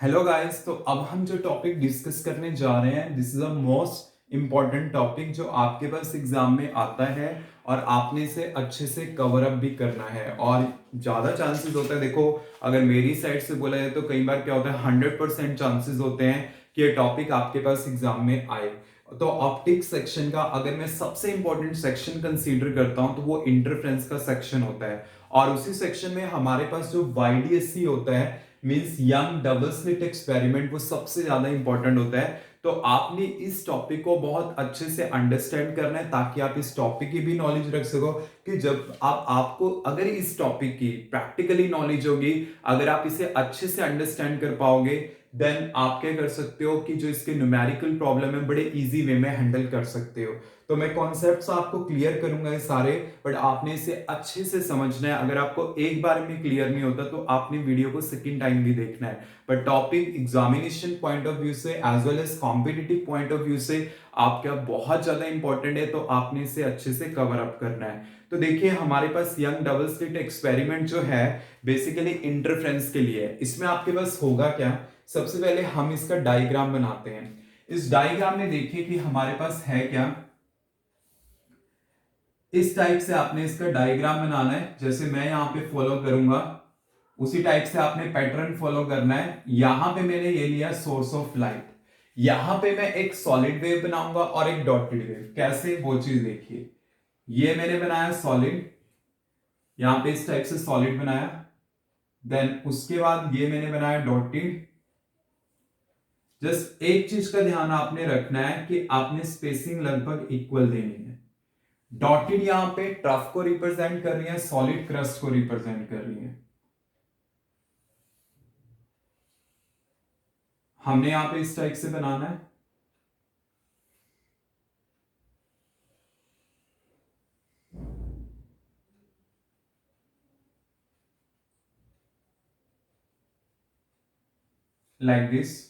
Hello guys. तो अब हम जो टॉपिक डिस्कस करने जा रहे हैं, this is a most important topic जो आपके पास एग्जाम में आता है और आपने इसे अच्छे से कवर अप भी करना है। और ज्यादा चांसेस होता है, देखो अगर मेरी साइड से बोला जाए तो कई बार क्या होता है, 100% चांसेस होते हैं कि ये टॉपिक आपके पास एग्जाम में आए। तो ऑप्टिक्स सेक्शन का अगर मैं सबसे इंपॉर्टेंट सेक्शन कंसीडर करता हूं तो वो इंटरफेरेंस का सेक्शन होता है। और उसी सेक्शन में हमारे पास जो YDSC होता है, means young double slit experiment, वो सबसे ज्यादा इंपॉर्टेंट होता है। तो आपने इस टॉपिक को बहुत अच्छे से अंडरस्टैंड करना है ताकि आप इस टॉपिक की भी नॉलेज रख सको कि जब आपको अगर इस टॉपिक की प्रैक्टिकली नॉलेज होगी, अगर आप इसे अच्छे से अंडरस्टैंड कर पाओगे, देन आप क्या कर सकते हो कि जो इसके न्यूमेरिकल प्रॉब्लम है बड़े इजी वे में हैंडल कर सकते हो। तो मैं कॉन्सेप्ट्स आपको क्लियर करूंगा ये सारे, बट आपने इसे अच्छे से समझना है। अगर आपको एक बार में क्लियर नहीं होता तो आपने वीडियो को सेकंड टाइम भी देखना है। पर topic examination point of view से as well as competitive point of view से आपका बहुत ज्यादा इंपॉर्टेंट है, तो आपने इसे अच्छे से कवर अप करना है। तो देखिए हमारे पास यंग डबल स्लिट एक्सपेरिमेंट जो है बेसिकली इंटरफ्रेंस के लिए है। इसमें आपके पास होगा क्या, सबसे पहले हम इसका डायग्राम बनाते हैं। इस डायग्राम में देखिए कि हमारे पास है क्या, इस टाइप से आपने इसका डायग्राम बनाना है। जैसे मैं यहां पे फॉलो करूंगा उसी टाइप से आपने पैटर्न फॉलो करना है। यहां पे मैंने ये लिया सोर्स ऑफ लाइट, यहां पे मैं एक सॉलिड वेव बनाऊंगा और एक डॉटेड वेव। कैसे, वो चीज देखिए। ये मैंने बनाया सॉलिड, यहां पे इस टाइप से सॉलिड बनाया। देन उसके बाद ये मैंने बनाया डॉटेड। जस्ट एक चीज का ध्यान आपने रखना है कि आपने स्पेसिंग लगभग इक्वल देनी है। डॉटेड यहां पे ट्रफ को रिप्रेजेंट कर रही है, सॉलिड क्रस्ट को रिप्रेजेंट कर रही है। हमने यहां पे इस टाइप से बनाना है। Like this.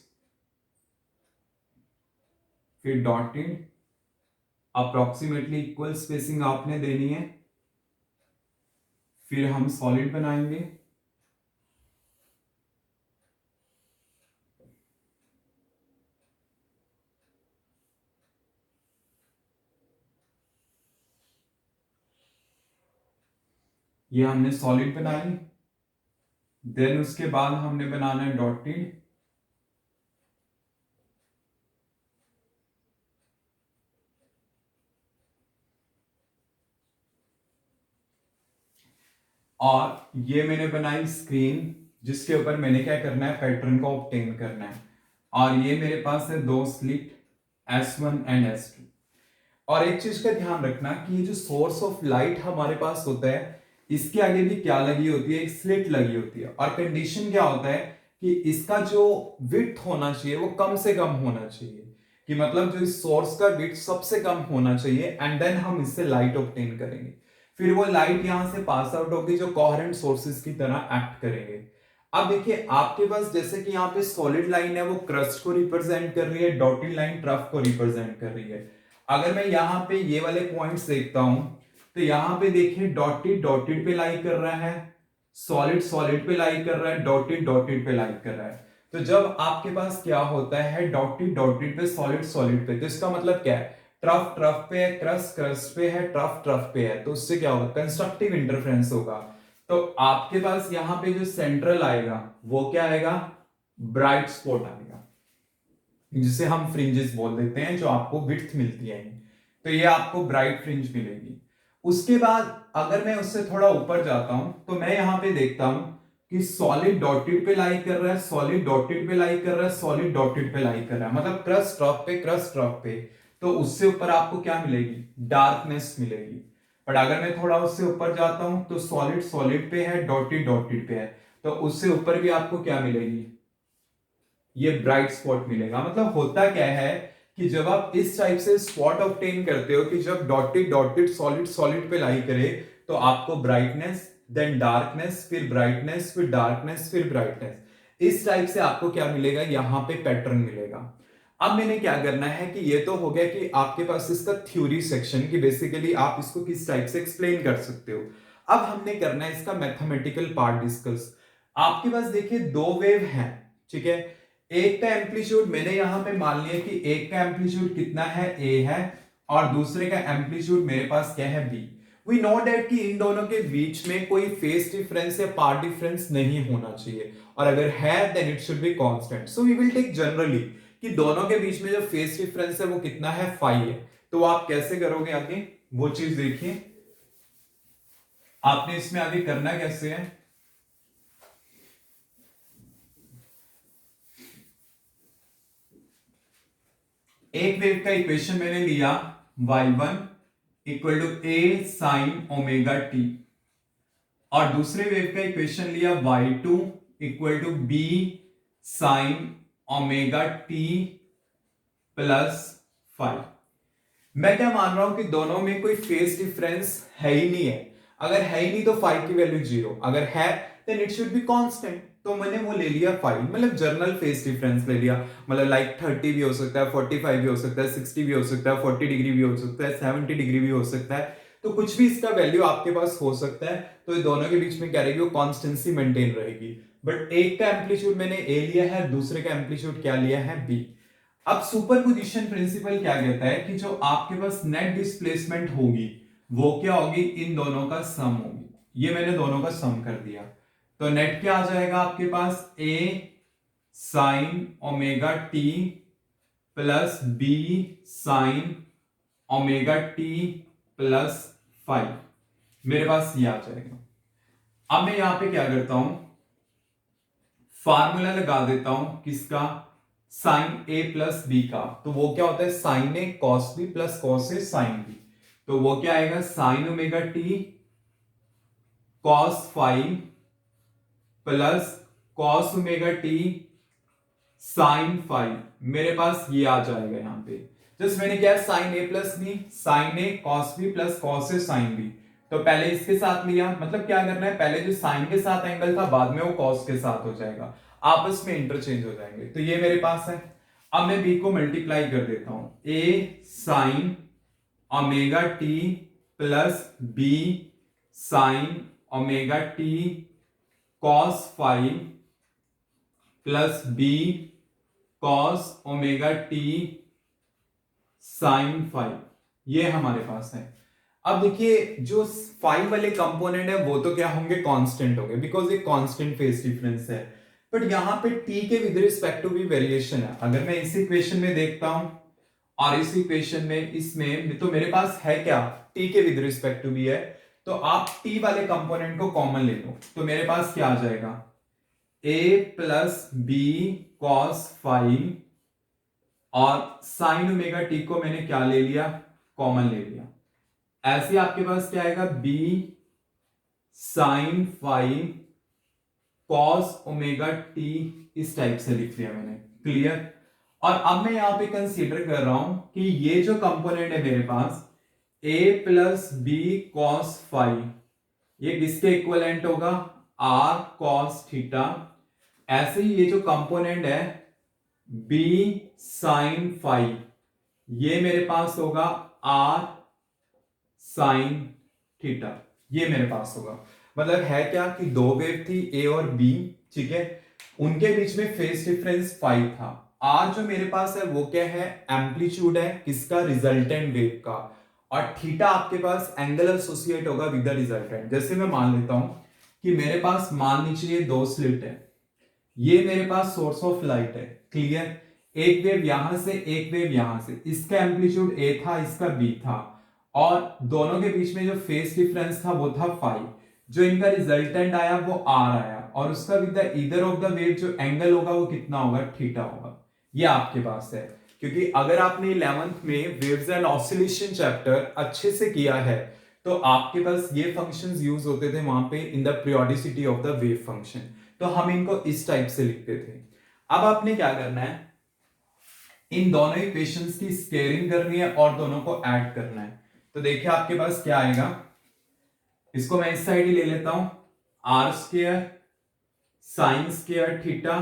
फिर डॉटेड, अप्रोक्सीमेटली इक्वल स्पेसिंग आपने देनी है। फिर हम सॉलिड बनाएंगे। ये हमने सॉलिड बनाई। देन उसके बाद हमने बनाना है डॉटेड। और ये मैंने बनाई स्क्रीन, जिसके ऊपर मैंने क्या करना है, पैटर्न को ऑब्टेन करना है। और ये मेरे पास है दो स्लिट S1 एंड S2। और एक चीज का ध्यान रखना कि ये जो सोर्स ऑफ लाइट हमारे पास होता है, इसके आगे भी क्या लगी होती है, एक स्लिट लगी होती है। और कंडीशन क्या होता है कि इसका जो विड्थ होना चाहिए वो कम से कम होना चाहिए, कि मतलब जो इस सोर्स का विड्थ सबसे कम होना चाहिए, एंड देन हम इससे लाइट ऑब्टेन करेंगे। फिर वो लाइट यहां से पास आउट होगी जो कोहेरेंट सोर्सेज की तरह एक्ट करेंगे। अब देखिए आपके पास जैसे कि यहाँ पे सॉलिड लाइन है वो क्रस्ट को रिप्रेजेंट कर रही है, डॉटेड लाइन ट्रफ को रिप्रेजेंट कर रही है। अगर मैं यहाँ पे ये वाले पॉइंट्स देखता हूं तो यहाँ पे देखिए डॉटेड डॉटेड पे लाई कर रहा है, सॉलिड सॉलिड पे लाई कर रहा है, डॉटेड डॉटेड पे लाई कर रहा है। तो जब आपके पास क्या होता है, डॉटेड डॉटेड पे सॉलिड सॉलिड पे, तो इसका मतलब क्या है, ट्रफ ट्रफ पे है, क्रस्ट क्रस्ट पे है, ट्रफ ट्रफ पे है, तो उससे क्या होगा, कंस्ट्रक्टिव इंटरफेरेंस होगा। तो आपके पास यहाँ पे जो सेंट्रल आएगा वो क्या आएगा, ब्राइट स्पॉट आएगा, जिसे हम फ्रिंजेस बोल देते हैं, जो आपको विड्थ मिलती है। तो ये आपको ब्राइट फ्रिंज मिलेगी। उसके बाद अगर मैं उससे थोड़ा ऊपर जाता हूं तो मैं यहां पे देखता हूं कि सॉलिड डॉटेड पे लाई कर रहा है, सॉलिड डॉटेड पे लाई कर रहा है, सॉलिड डॉटेड पे लाई कर रहा है, मतलब क्रस्ट ड्रॉप पे क्रस्ट ड्रॉप पे। तो उससे ऊपर आपको क्या मिलेगी, डार्कनेस मिलेगी। बट अगर मैं थोड़ा उससे ऊपर जाता हूं तो सॉलिड सॉलिड पे है, डॉटेड डॉटेड पे है, तो उससे ऊपर भी आपको क्या मिलेगी, ये ब्राइट स्पॉट मिलेगा। मतलब होता क्या है कि जब आप इस टाइप से स्पॉट ऑब्टेन करते हो कि जब डॉटेड डॉटेड सॉलिड सॉलिड पे लाई करे तो आपको ब्राइटनेस, देन डार्कनेस, फिर ब्राइटनेस, फिर डार्कनेस, फिर ब्राइटनेस, इस टाइप से आपको क्या मिलेगा, यहां पे पैटर्न मिलेगा। अब मैंने क्या करना है कि ये तो हो गया कि आपके पास इसका थ्योरी सेक्शन, कि बेसिकली आप इसको किस टाइप से एक्सप्लेन कर सकते हो। अब हमने करना है इसका मैथमेटिकल पार्ट डिस्कस। आपके पास देखिए दो वेव हैं, ठीक है। एक का एम्पलीट्यूड मैंने यहां पे मान लिया कि एक का एम्पलीट्यूड कितना है, ए है, और दूसरे का एम्पलीट्यूड मेरे पास क्या है, बी। वी नो दैट कि इन दोनों के बीच में कोई फेस डिफरेंस या पार्ट डिफरेंस नहीं होना चाहिए, और अगर है then it should be constant. So we will take generally कि दोनों के बीच में जो फेस डिफरेंस है वो कितना है, 5 है। तो आप कैसे करोगे आगे वो चीज देखिए, आपने इसमें आगे करना कैसे है। एक वेव का इक्वेशन मैंने लिया y1 equal to a sine omega t, और दूसरे वेव का इक्वेशन लिया y2 equal to b sine omega T plus 5। मैं क्या मान रहा हूं कि दोनों में कोई फेस डिफरेंस है ही नहीं है। अगर है ही नहीं तो 5 की वैल्यू 0, अगर है then it should be constant. तो मैंने वो ले लिया 5, मतलब जर्नल फेस डिफरेंस ले लिया, मतलब लाइक 30 भी हो सकता है, 45 भी हो सकता है, 60 भी हो सकता है, 40 डिग्री भी हो सकता है, 70 डिग्री भी हो सकता है। तो कुछ भी इसका वैल्यू आपके पास हो सकता है। तो ये दोनों के बीच में क्या रहेगी, वो कॉन्स्टेंसी मेंटेन रहेगी। बट एक का एम्पलीट्यूड मैंने ए लिया है, दूसरे का एम्पलीट्यूड क्या लिया है, बी। अब सुपरपोजिशन प्रिंसिपल क्या कहता है कि जो आपके पास नेट डिस्प्लेसमेंट होगी वो क्या होगी, इन दोनों का सम होगी। ये मैंने दोनों का सम कर दिया, तो नेट क्या आ जाएगा आपके पास, A sine omega T plus B sine omega T plus 5, मेरे पास ये आ जाएगा। अब मैं यहां पे क्या करता हूं, फार्मूला लगा देता हूं किसका, साइन ए प्लस बी का। तो वो क्या होता है, sine a cos b plus cos a sine b. तो वो क्या आएगा, sine omega T cos 5 plus cos omega T sine 5, मेरे पास ये आ जाएगा। यहां पे जस्ट मैंने क्या, sign A plus B, sign a cos b plus cos a sine b. तो पहले इसके साथ लिया, मतलब क्या करना है, पहले जो साइन के साथ एंगल था बाद में वो कॉस के साथ हो जाएगा, आपस में इंटरचेंज हो जाएंगे। तो ये मेरे पास है। अब मैं बी को मल्टीप्लाई कर देता हूं, A sine omega T plus B sine omega T cos 5 plus B cos omega T sine 5, ये हमारे पास है। अब देखिए जो 5 वाले कंपोनेंट है वो तो क्या होंगे, कांस्टेंट होंगे, बिकॉज ये कांस्टेंट फेस डिफरेंस है। बट यहां पे t के विद रिस्पेक्ट टू भी वेरिएशन है। अगर मैं इस इक्वेशन में देखता हूं और इस इक्वेशन में, इसमें तो मेरे पास है क्या, t के विद रिस्पेक्ट टू भी है। तो आप t वाले कंपोनेंट को कॉमन ले लो, तो मेरे पास क्या आ जाएगा, a प्लस बी कॉस 5, और साइन ओमेगा टी को मैंने क्या ले लिया, कॉमन ले लिया। ऐसे आपके पास क्या आएगा, b sine 5 cos omega t, इस टाइप से लिख लिया मैंने, क्लियर। और अब मैं यहां पे कंसीडर कर रहा हूं कि ये जो कंपोनेंट है मेरे पास a प्लस बी कॉस 5, ये किसके इक्विवेलेंट होगा, r कॉस थीटा। ऐसे ही ये जो कंपोनेंट है b साइन 5, ये मेरे पास होगा r साइन थीटा, ये मेरे पास होगा। मतलब है क्या कि दो वेव थी a और b, ठीक है, उनके बीच में फेस डिफरेंस 5 था। r जो मेरे पास है वो क्या है, एम्पलीट्यूड है किसका, रिजल्टेंट वेव का, और थीटा आपके पास एंगल एसोसिएट होगा विद द रिजल्टेंट। जैसे मैं मान लेता हूं कि मेरे पास मान लीजिए दो स्लिट है, ये मेरे पास सोर्स ऑफ लाइट है, क्लियर। एक वेव यहां से, एक वेव यहां से, इसका एम्पलीट्यूड a था, इसका b था, और दोनों के बीच में जो फेस डिफरेंस था वो था 5। जो इनका रिजल्टेंट आया वो r आया, और उसका with the either of the wave जो एंगल होगा वो कितना होगा, थीटा होगा। ये आपके पास है, क्योंकि अगर आपने 11th में वेव्स एंड ऑसिलेशन चैप्टर अच्छे से किया है तो आपके पास ये फंक्शंस यूज होते थे वहां पे in the periodicity of the wave function. तो हम इनको इस टाइप से लिखते थे। अब आपने क्या करना है, इन दोनों इक्वेशंस की स्केयरिंग करनी है और दोनों को ऐड करना है। तो देखिए आपके पास क्या आएगा, इसको मैं इस साइड ही ले लेता हूं, r square sine square theta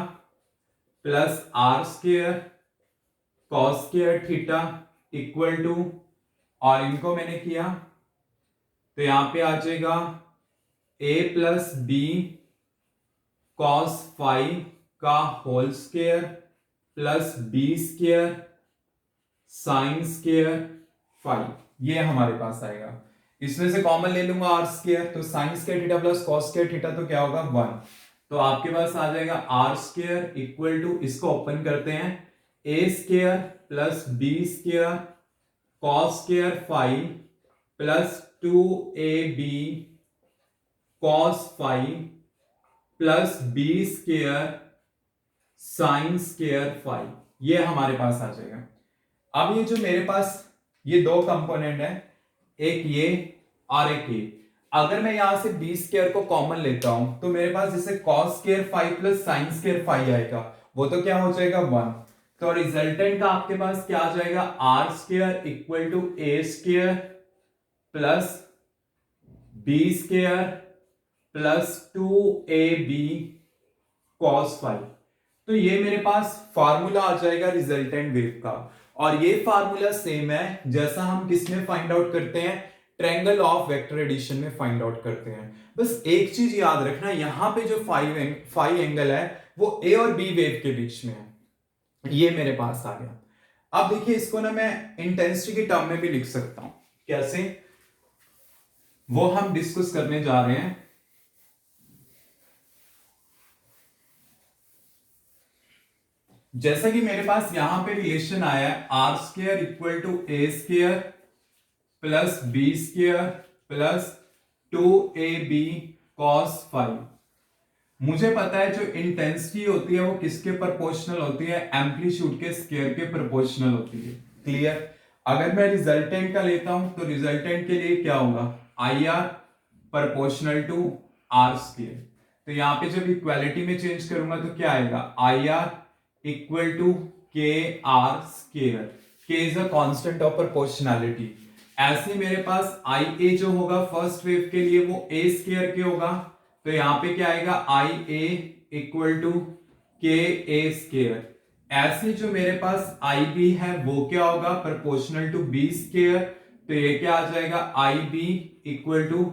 plus r square cos square theta equal to, और इनको मैंने किया तो यहां पे आ जाएगा a प्लस बी कॉस 5 का whole square plus B square sine square five, ये हमारे पास आएगा। इसमें से कॉमन ले लूंगा आर स्क्वायर, तो sine square theta plus cos square theta तो क्या होगा 1। तो आपके पास आ जाएगा आर स्क्वायर इक्वल टू, इसको ओपन करते हैं, A square plus B square cos square five plus 2ab cos five plus B square sine square five, ये हमारे पास आ जाएगा। अब ये जो मेरे पास ये दो कंपोनेंट है, एक ये और एक ये, अगर मैं यहां से बी स्क्वायर को कॉमन लेता हूं तो मेरे पास जैसे cos square five plus sign square five आएगा, वो तो क्या हो जाएगा 1। तो रिजल्टेंट का आपके पास क्या आ जाएगा, are square equal to a square plus B square plus 2ab cos five. तो ये मेरे पास फार्मूला आ जाएगा रिजल्टेंट वेव का, और ये फार्मूला सेम है जैसा हम किसमें फाइंड आउट करते हैं, ट्रायंगल ऑफ वेक्टर एडिशन में फाइंड आउट करते हैं। बस एक चीज याद रखना, यहां पे जो फाइव एंगल है वो ए और बी वेव के बीच में है, ये मेरे पास आ गया। अब देखिए इसको ना मैं इंटेंसिटी के टर्म में भी लिख सकता हूं, कैसे वो हम डिस्कस करने जा रहे हैं। जैसा कि मेरे पास यहां पे रिलेशन आया है r square equal to a square plus B square plus 2ab cos five. मुझे पता है जो इंटेंसिटी होती है वो किसके प्रोपोर्शनल होती है, एम्पलीट्यूड के स्क्वायर के प्रोपोर्शनल होती है। क्लियर। अगर मैं रिजल्टेंट का लेता हूं तो रिजल्टेंट के लिए क्या होगा, i r proportional to r square. तो यहां पे जब इक्वालिटी में चेंज करूंगा तो क्या आएगा, आई आर इक्वल टू के आर स्क्वायर, के is a constant of proportionality. ऐसे मेरे पास आई ए जो होगा फर्स्ट वेव के लिए वो ए स्क्वायर के होगा, तो यहां पे क्या आएगा आई ए इक्वल टू के ए स्क्वायर। ऐसे जो मेरे पास आई बी है वो क्या होगा, प्रोपोर्शनल टू बी स्क्वायर, तो ये क्या आ जाएगा आई बी इक्वल टू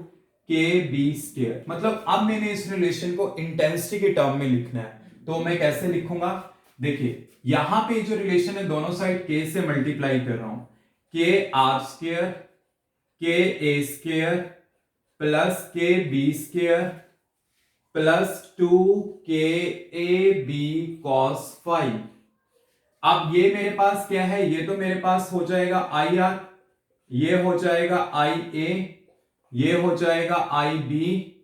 के बी स्क्वायर। मतलब अब मैंने इस रिलेशन को इंटेंसिटी के टर्म में लिखना है, तो मैं कैसे लिखूंगा, देखिए यहां पे जो रिलेशन है दोनों साइड के से मल्टीप्लाई कर रहा हूं, के r square k a square plus k b square plus 2 cos five. अब ये मेरे पास क्या है, ये तो मेरे पास हो जाएगा आई आर, ये हो जाएगा आई ए, ये हो जाएगा आई बी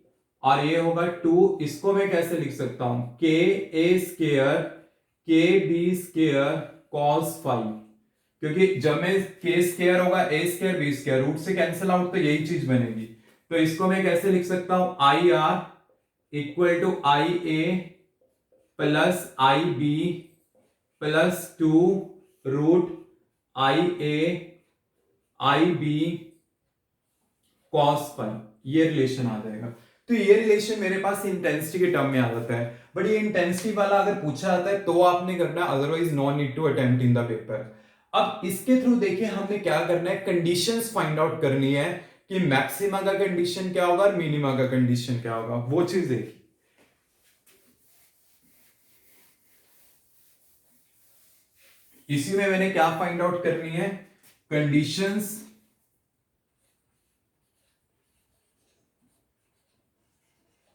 और ये होगा 2। इसको मैं कैसे लिख सकता हूं, के ए स्क्वायर के बी स्क्वायर कॉस फाइव, क्योंकि जब मैं के स्क्वायर होगा ए स्क्वायर बी स्क्वायर रूट से कैंसिल आउट तो यही चीज बनेगी। तो इसको मैं कैसे लिख सकता हूं, i r equal to i a plus i b plus 2 root i a i b cos five, ये रिलेशन आ जाएगा। तो ये रिलेशन मेरे पास इंटेंसिटी के टर्म में आ जाता है, बट ये इंटेंसिटी वाला अगर पूछा जाता है तो आपने करना है, otherwise no need to attempt in the paper. अब इसके थ्रू देखिए हमने क्या करना है, कंडीशंस फाइंड आउट करनी है कि मैक्सिमा का कंडीशन क्या होगा और मिनिमा का कंडीशन क्या होगा, वो चीज देखिए। इसी में मैंने क्या फाइंड आउट करनी है, कंडीशंस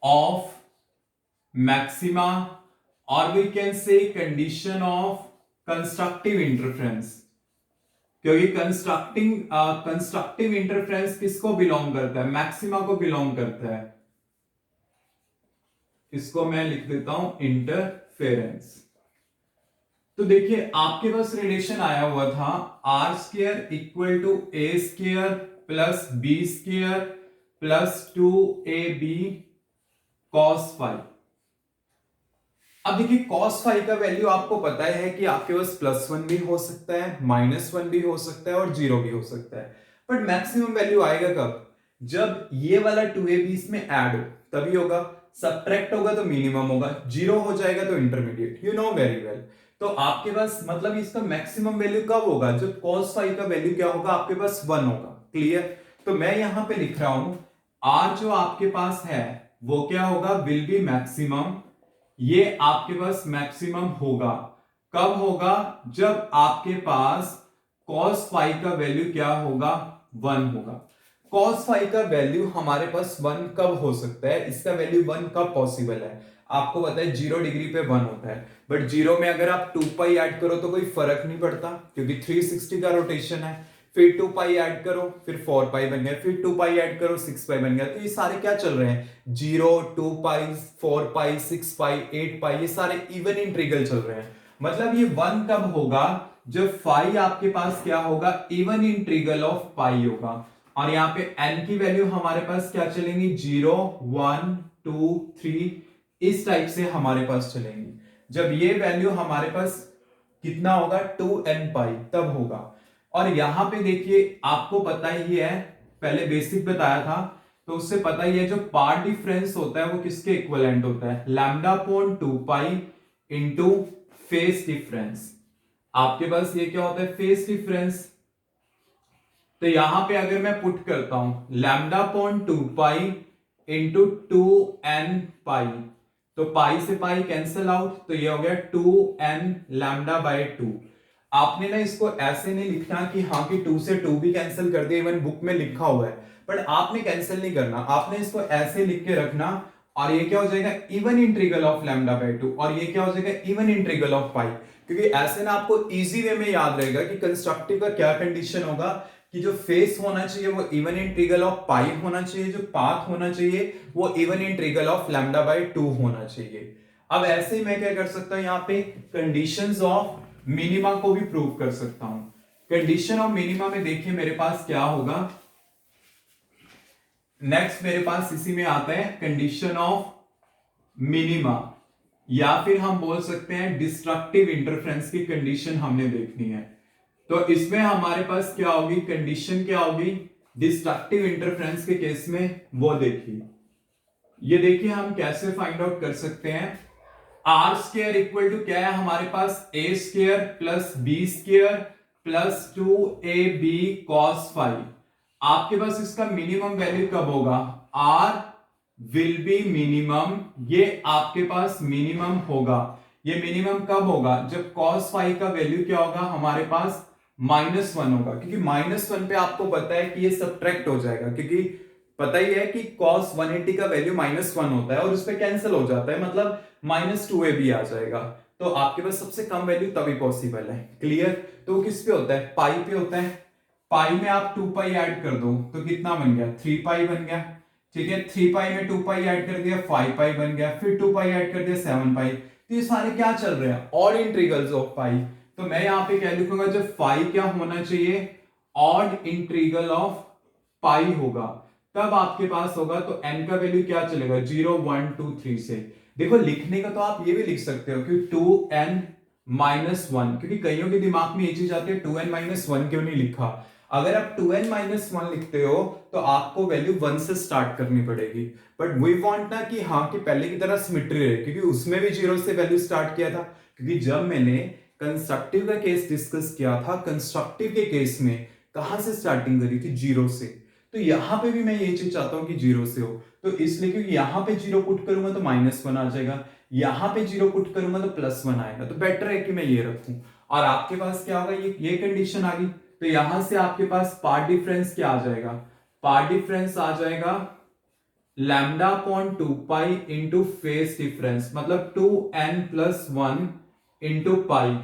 ऑफ मैक्सिमा और we can say condition of constructive interference, क्योंकि कंस्ट्रक्टिव इंटरफेरेंस किसको बिलोंग करता है, मैक्सिमा को बिलोंग करता है। इसको मैं लिख देता हूं इंटरफेरेंस। तो देखिए आपके पास रिलेशन आया हुआ था r square equal to a square plus B square plus 2ab cos five. अब देखिए कॉस फाइव का वैल्यू आपको पता है कि आपके पास +1 भी हो सकता है, -1 भी हो सकता है और 0 भी हो सकता है, बट मैक्सिमम वैल्यू आएगा कब, जब ये वाला 2ab इसमें ऐड हो तभी होगा, सब्ट्रैक्ट होगा तो मिनिमम होगा, 0 हो जाएगा तो intermediate, you know very well. तो आपके पास मतलब इसका मैक्सिमम वैल्यू कब होगा, जब cos फाइव का वैल्यू क्या होगा, आपके पास 1 होगा। क्लियर। तो मैं यहां पे लिख रहा हूं r जो आपके पास है वो क्या होगा, विल बी मैक्सिमम, ये आपके पास मैक्सिमम होगा कब होगा? जब आपके पास cos फाई का वैल्यू क्या होगा? 1 होगा। cos फाई का वैल्यू हमारे पास 1 कब हो सकता है? इसका वैल्यू 1 कब पॉसिबल है? आपको पता है 0 डिग्री पे 1 होता है, बट 0 में अगर आप 2 पाई ऐड करो तो कोई फर्क नहीं पड़ता, क्योंकि 360 का रोटेशन है। फिर 2 पाई ऐड करो, फिर 4 पाई बन गया, फिर 2 पाई ऐड करो, 6 पाई बन गया। तो ये सारे क्या चल रहे हैं? 0, 2 पाई, 4 पाई, 6 पाई, 8 पाई, ये सारे इवन इंटीग्रल चल रहे हैं। मतलब ये 1 कब होगा? जब फाई आपके पास क्या होगा? इवन इंटीग्रल ऑफ पाई होगा। और यहाँ पे n की वैल्यू हमारे पास क्या चलेंगी? 0, 1, 2, 3, इस टाइप से हमारे पास चलेंगी। जब ये वैल्यू हमारे पास कितना होगा? 2n पाई, तब होगा। और यहां पे देखिए, आपको पता ही है, पहले बेसिक बताया था, तो उससे पता ही है, जो पार्ट डिफरेंस होता है वो किसके इक्विवेलेंट होता है? Lambda upon 2 pi into phase difference. आपके पास ये क्या होता है? Phase difference. तो यहां पे अगर मैं पुट करता हूं lambda upon 2 pi into 2n पाई, तो पाई से पाई कैंसिल आउट, तो ये हो गया 2n लैम्डा बाय 2। आपने ना इसको ऐसे नहीं लिखना कि हाँ कि 2 से 2 भी कैंसिल कर दिया, इवन बुक में लिखा हुआ है, बट आपने कैंसिल नहीं करना, आपने इसको ऐसे लिख के रखना। और ये क्या हो जाएगा? Even integral of lambda by 2, और ये क्या हो जाएगा? इवन इंटीग्रल ऑफ पाई। क्योंकि ऐसे ना आपको इजी वे में याद रहेगा कि कंस्ट्रक्टिव का क्या कंडीशन होगा, कि जो फेस होना चाहिए वो इवन इंटीग्रल ऑफ पाई होना चाहिए, जो पाथ होना चाहिए वो even integral of lambda by 2 होना चाहिए। अब ऐसे ही मैं क्या कर सकता हूं? यहाँ पे कंडीशंस ऑफ मिनिमा को भी प्रूव कर सकता हूं। कंडीशन ऑफ मिनिमा में देखिए मेरे पास क्या होगा। नेक्स्ट मेरे पास इसी में आता है कंडीशन ऑफ मिनिमा, या फिर हम बोल सकते हैं डिस्ट्रक्टिव इंटरफेरेंस की कंडीशन हमने देखनी है। तो इसमें हमारे पास क्या होगी? कंडीशन क्या होगी डिस्ट्रक्टिव इंटरफेरेंस के केस में, वो देखिए। ये देखिए हम कैसे फाइंड आउट कर सकते हैं। आर स्क्वायर इक्वल टू क्या है हमारे पास? A square plus B square plus 2ab cos phi. आपके पास इसका मिनिमम वैल्यू कब होगा? आर विल बी मिनिमम, ये आपके पास मिनिमम होगा। ये मिनिमम कब होगा? जब cos फाई का वैल्यू क्या होगा हमारे पास? -1 होगा, क्योंकि -1 पे आपको पता है कि ये सब्ट्रैक्ट हो जाएगा, क्योंकि पता ही है कि cos 180 का वैल्यू -1 होता है और उस पे कैंसिल हो जाता है, मतलब -2ab आ जाएगा। तो आपके पास सबसे कम वैल्यू तभी पॉसिबल है। क्लियर? तो वो किस पे होता है? पाई पे होता है। पाई में आप 2 पाई ऐड कर दो तो कितना बन गया? 3 पाई बन गया। ठीक है, 3 पाई में 2 पाई ऐड कर दिया, 5 पाई बन गया, फिर 2 पाई ऐड कर दिया, 7 पाई। तो ये सारे क्या चल रहे हैं? ऑड इंटीग्रल्स ऑफ पाई। तो मैं यहां पे क्या लिखूंगा? जब फाई क्या होना चाहिए? ऑड इंटीग्रल ऑफ पाई होगा, तब आपके पास होगा। तो n का वैल्यू क्या चलेगा? 0, 1, 2, 3 से। देखो लिखने का तो आप ये भी लिख सकते हो कि 2n माइनस 1, क्योंकि कईयों के दिमाग में ये चीज आती है 2n माइनस 1 क्यों नहीं लिखा। अगर आप 2n माइनस 1 लिखते हो तो आपको वैल्यू 1 से स्टार्ट करनी पड़ेगी, बट वी वांट ना कि हाँ कि पहले की तरह सिमेट्री रहे, क्योंकि उसमें भी 0 से वैल्यू स्टार्ट किया था। क्योंकि जब मैंने कंस्ट्रक्टिव का केस डिस्कस किया था, कंस्ट्रक्टिव के केस में कहां से स्टार्टिंग करी थी? 0 से। तो यहां पे भी मैं ये चीज चाहता हूं कि 0 से हो, तो इसलिए क्योंकि यहां पे 0 पुट करूंगा तो -1 आ जाएगा, यहां पे 0 पुट करूंगा तो +1 आएगा। तो बेटर है कि मैं ये रखूं। और आपके पास क्या होगा? ये कंडीशन आ गई। तो यहां से आपके पास पार्ट डिफरेंस क्या आ जाएगा? पार्ट डिफरेंस आ जाएगा lambda upon 2 pi into phase difference, मतलब 2n प्लस 1 इंटू पाई।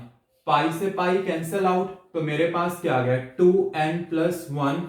पाई से पाई कैंसिल आउट, तो मेरे पास क्या आ गया? 2n plus 1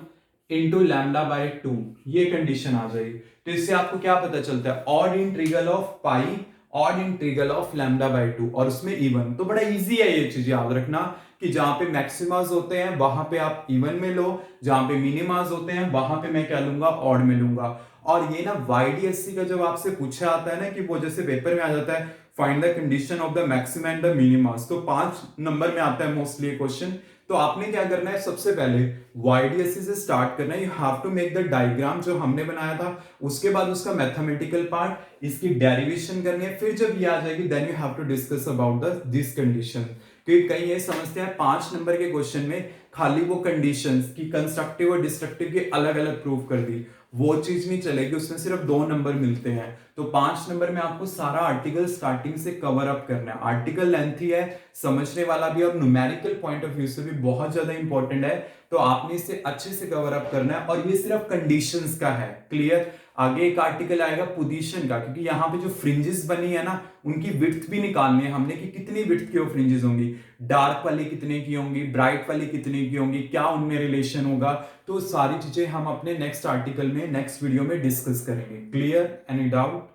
into lambda by 2। ये कंडीशन आ जाएगी। तो इससे आपको क्या पता चलता है? Odd integral of pi, odd integral of lambda by 2, और उसमें इवन। तो बड़ा इजी है ये चीज याद रखना कि जहां पे मैक्सिमास होते हैं वहां पे आप इवन में लो, जहां पे मिनिमास होते हैं वहां पे मैं क्या लूंगा? ऑड में लूंगा। और ये ना YDSC का जब आपसे पूछा आता है ना, कि वो जैसे पेपर में आ जाता है find the condition of the maxima and the मिनिमास, तो 5 नंबर में आता है मोस्टली क्वेश्चन। तो आपने क्या करना है? सबसे पहले YDSC से स्टार्ट करना है। You have to make the diagram जो हमने बनाया था, उसके बाद उसका मैथमेटिकल पार्ट, इसकी डेरिवेशन करनी है। फिर जब ये आ जाएगी then you have to discuss about this condition. क्योंकि कई ये समझते हैं 5 नंबर के क्वेश्चन में खाली वो कंडीशंस की कंस्ट्रक्टिव और डिस्ट्रक्टिव के अलग अलग प्रूव कर दी, वो चीज नहीं चलेगी, उसमें सिर्फ 2 नंबर मिलते हैं। तो 5 नंबर में आपको सारा आर्टिकल स्टार्टिंग से कवर अप करना है। आर्टिकल लेंथी है, समझने वाला भी और न्यूमेरिकल पॉइंट ऑफ व्यू से भी बहुत ज्यादा इंपॉर्टेंट है, तो आपने इसे अच्छे से कवर अप करना है। और ये सिर्फ कंडीशंस का है, क्लियर। आगे एक आर्टिकल आएगा पोजीशन का, क्योंकि यहाँ पे जो फ्रिंजेस बनी है ना, उनकी विड्थ भी निकालनी है हमने कि कितनी विड्थ की वो फ्रिंजेस होंगी, डार्क वाली कितने की होंगी, ब्राइट वाली कितने की होंगी, क्या उनमें रिलेशन होगा। तो सारी चीजें हम अपने नेक्स्ट आर्टिकल में, नेक्स्ट वीडियो में डिस्कस करेंगे। क्लियर? Any doubt?